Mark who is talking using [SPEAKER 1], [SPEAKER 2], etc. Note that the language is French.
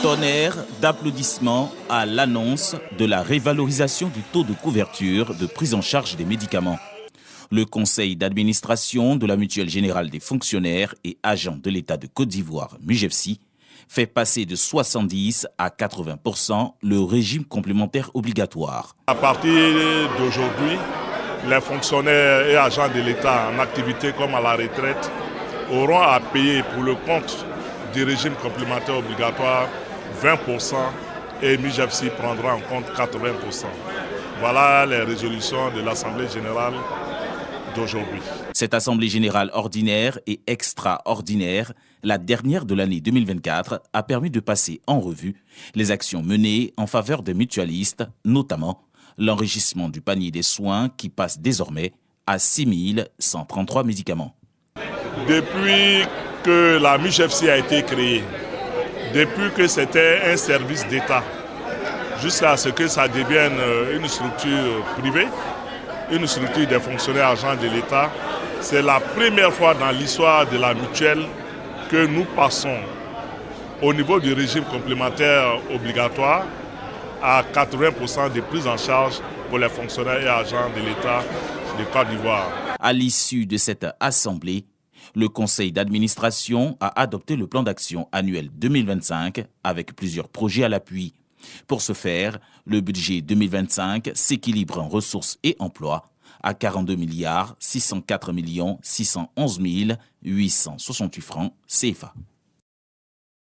[SPEAKER 1] Tonnerre d'applaudissements à l'annonce de la révalorisation du taux de couverture de prise en charge des médicaments. Le conseil d'administration de la Mutuelle Générale des Fonctionnaires et Agents de l'État de Côte d'Ivoire, MUGEFSI, fait passer de 70 à 80% le régime complémentaire obligatoire.
[SPEAKER 2] À partir d'aujourd'hui, les fonctionnaires et agents de l'État en activité comme à la retraite auront à payer pour le compte du régime complémentaire obligatoire 20% et MUGEFSI prendra en compte 80%. Voilà les résolutions de l'Assemblée générale d'aujourd'hui.
[SPEAKER 1] Cette Assemblée générale ordinaire et extraordinaire, la dernière de l'année 2024, a permis de passer en revue les actions menées en faveur des mutualistes, notamment l'enrichissement du panier des soins qui passe désormais à 6 133 médicaments.
[SPEAKER 2] Depuis que la MUGEFSI a été créée, depuis que c'était un service d'État, jusqu'à ce que ça devienne une structure privée, une structure des fonctionnaires agents de l'État, c'est la première fois dans l'histoire de la mutuelle que nous passons au niveau du régime complémentaire obligatoire à 80% de prise en charge pour les fonctionnaires et agents de l'État de Côte d'Ivoire.
[SPEAKER 1] À l'issue de cette assemblée, le conseil d'administration a adopté le plan d'action annuel 2025 avec plusieurs projets à l'appui. Pour ce faire, le budget 2025 s'équilibre en ressources et emplois à 42 604 611 868 francs CFA.